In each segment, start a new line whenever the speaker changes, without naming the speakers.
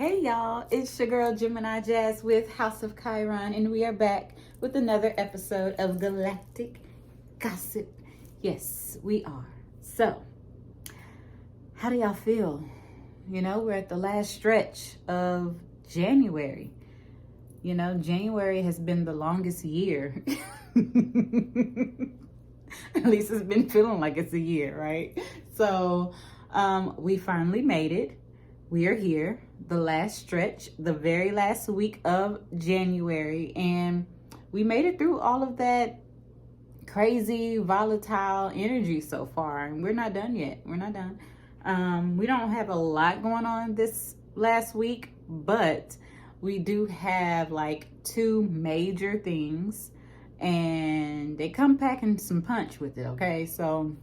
Hey y'all, it's your girl Gemini Jazz with House of Chiron, and we are back with another episode of Galactic Gossip. Yes, we are. So, how do y'all feel? You know, we're at the last stretch of January. You know, January has been the longest year. At least it's been feeling like it's a year, right? So, we finally made it. We are here, the last stretch, the very last week of January, and we made it through all of that crazy, volatile energy so far, and we're not done yet. We're not done. We don't have a lot going on this last week, but we do have like two major things, and they come packing some punch with it, okay? So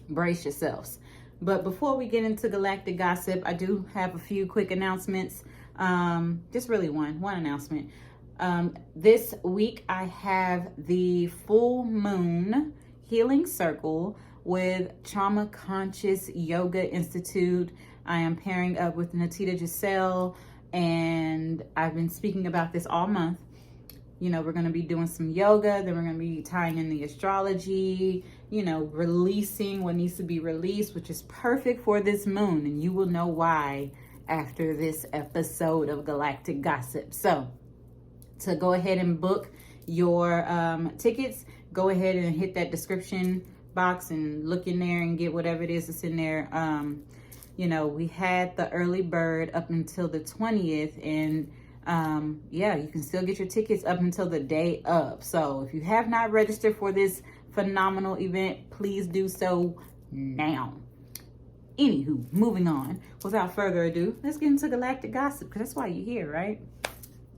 brace yourselves. But before we get into Galactic Gossip, I do have a few quick announcements. Just really one announcement. This week I have the Full Moon Healing Circle with Trauma Conscious Yoga Institute. I am pairing up with Untitled Chapter, and I've been speaking about this all month. You know, we're going to be doing some yoga, then we're going to be tying in the astrology, you know, releasing what needs to be released, which is perfect for this moon. And you will know why after this episode of Galactic Gossip. So to go ahead and book your tickets, go ahead and hit that description box and look in there and get whatever it is that's in there. You know, we had the early bird up until the 20th, and yeah, you can still get your tickets up until the day of. So if you have not registered for this phenomenal event, please do so now. Anywho, moving on, without further ado, let's get into Galactic Gossip, because that's why you're here, right?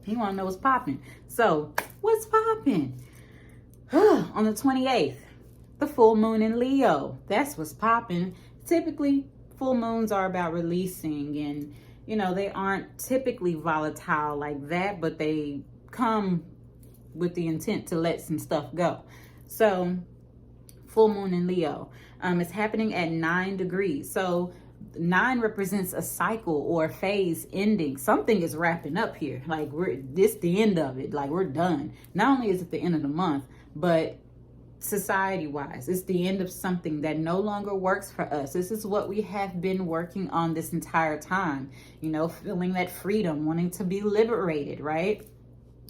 You want to know what's popping. So what's popping? On the 28th, the full moon in Leo. That's what's popping. Typically, full moons are about releasing, and you know, they aren't typically volatile like that, but they come with the intent to let some stuff go. So, full moon in Leo. It's happening at 9 degrees. So, 9 represents a cycle or a phase ending. Something is wrapping up here. Like, this the end of it. Like, we're done. Not only is it the end of the month, but society-wise, it's the end of something that no longer works for us. This is what we have been working on this entire time, you know, feeling that freedom, wanting to be liberated, right?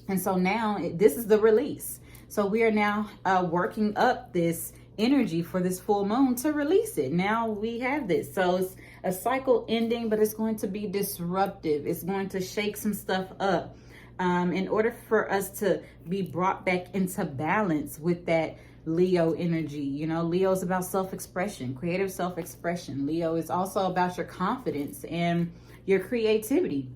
And so now this is the release. So we are now working up this energy for this full moon to release it. Now we have this. So it's a cycle ending, but it's going to be disruptive. It's going to shake some stuff up in order for us to be brought back into balance with that Leo energy. You know, Leo is about self-expression, creative self-expression. Leo is also about your confidence and your creativity.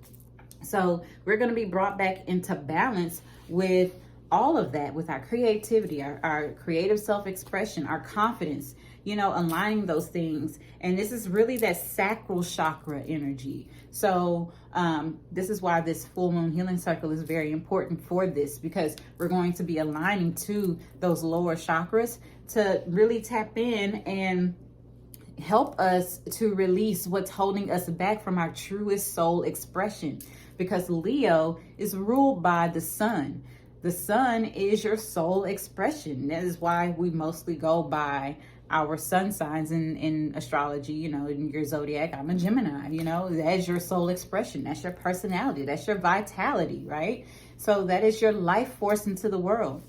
So we're going to be brought back into balance with all of that, with our creativity, our creative self-expression, our confidence, you know, aligning those things. And this is really that sacral chakra energy. So this is why this full moon healing circle is very important for this, because we're going to be aligning to those lower chakras to really tap in and help us to release what's holding us back from our truest soul expression, because Leo is ruled by the sun. The sun is your soul expression. That is why we mostly go by our sun signs in astrology. You know, in your zodiac, I'm a Gemini. You know, that's your soul expression. That's your personality. That's your vitality, right? So that is your life force into the world.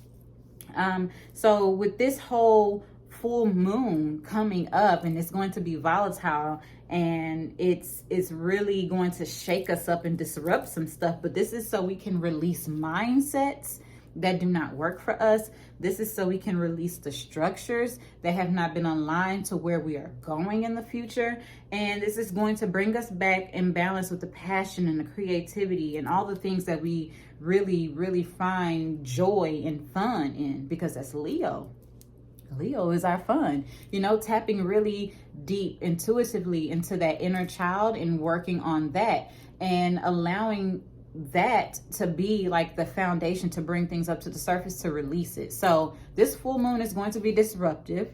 So with this whole full moon coming up, and it's going to be volatile, and it's really going to shake us up and disrupt some stuff. But this is so we can release mindsets that do not work for us. This is so we can release the structures that have not been aligned to where we are going in the future. And this is going to bring us back in balance with the passion and the creativity and all the things that we really, really find joy and fun in, because that's Leo. Leo is our fun, you know, tapping really deep intuitively into that inner child and working on that and allowing that to be like the foundation to bring things up to the surface, to release it. So this full moon is going to be disruptive.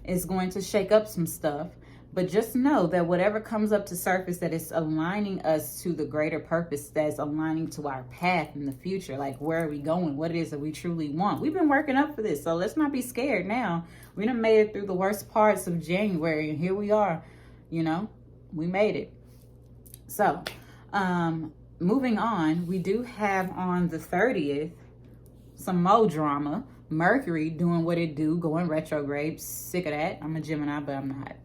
It's going to shake up some stuff, But just know that whatever comes up to surface, that it's aligning us to the greater purpose, that's aligning to our path in the future. Like, where are we going? What it is that we truly want. We've been working up for this, so let's not be scared now. We done made it through the worst parts of January, and here we are. You know, we made it. So, moving on, we do have on the 30th some more drama. Mercury doing what it do, going retrograde. Sick of that. I'm a Gemini, but I'm not.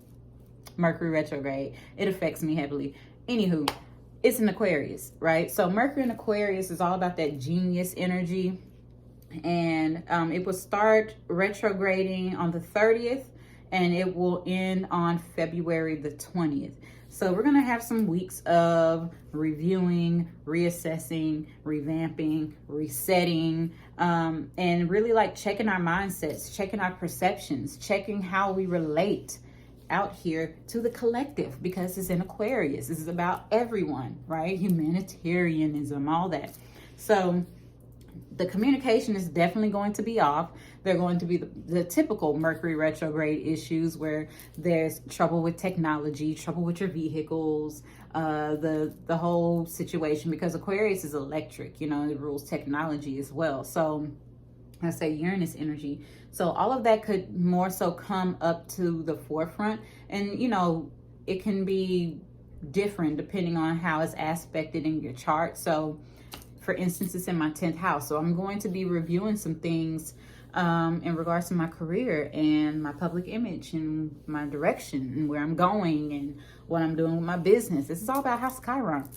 Mercury retrograde, it affects me heavily. Anywho, it's an Aquarius, right? So Mercury in Aquarius is all about that genius energy, and it will start retrograding on the 30th, and it will end on February the 20th. So we're gonna have some weeks of reviewing, reassessing, revamping, resetting, and really like checking our mindsets, checking our perceptions, checking how we relate out here to the collective, because it's in Aquarius. This is about everyone, right? Humanitarianism, all that. So the communication is definitely going to be off. They're going to be the typical Mercury retrograde issues, where there's trouble with technology, trouble with your vehicles, the whole situation, because Aquarius is electric, you know, it rules technology as well. So I say Uranus energy. So all of that could more so come up to the forefront. And, you know, it can be different depending on how it's aspected in your chart. So, for instance, it's in my 10th house. So I'm going to be reviewing some things in regards to my career and my public image and my direction and where I'm going and what I'm doing with my business. This is all about House Chiron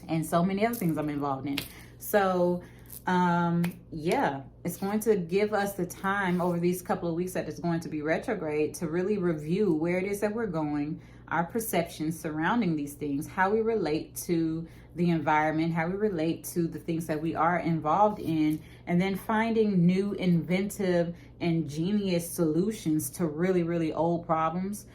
and so many other things I'm involved in. So, yeah, it's going to give us the time over these couple of weeks that it's going to be retrograde to really review where it is that we're going, our perceptions surrounding these things, how we relate to the environment, how we relate to the things that we are involved in, and then finding new, inventive, and genius solutions to really, really old problems.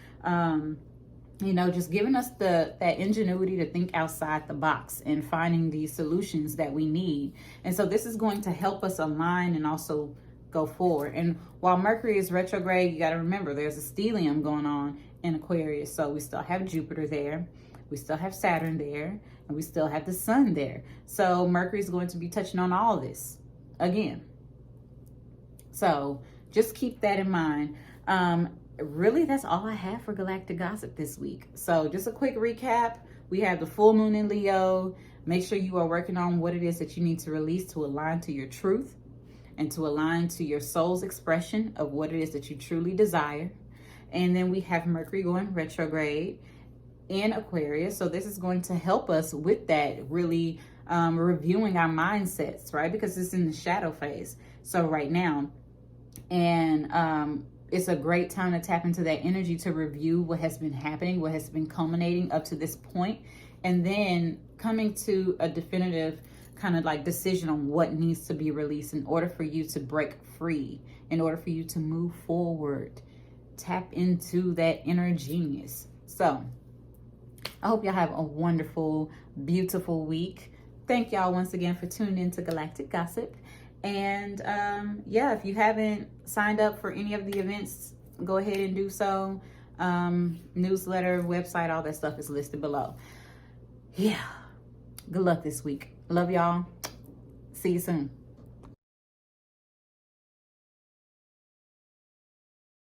You know, just giving us that ingenuity to think outside the box and finding these solutions that we need. And so this is going to help us align and also go forward. And while Mercury is retrograde, you got to remember there's a stellium going on in Aquarius. So we still have Jupiter there, we still have Saturn there, and we still have the sun there. So Mercury is going to be touching on all this again. So just keep that in mind. Really, that's all I have for Galactic Gossip this week. So just a quick recap. We have the full moon in Leo. Make sure you are working on what it is that you need to release to align to your truth and to align to your soul's expression of what it is that you truly desire. And then we have Mercury going retrograde in Aquarius. So this is going to help us with that, really reviewing our mindsets, right? Because it's in the shadow phase. So right now, and it's a great time to tap into that energy to review what has been happening, what has been culminating up to this point, and then coming to a definitive kind of like decision on what needs to be released in order for you to break free, in order for you to move forward. Tap into that inner genius. So I hope y'all have a wonderful, beautiful week. Thank y'all once again for tuning in to Galactic Gossip. And yeah, if you haven't signed up for any of the events, go ahead and do so. Newsletter, website, all that stuff is listed below. Yeah, good luck this week. Love y'all. See you soon.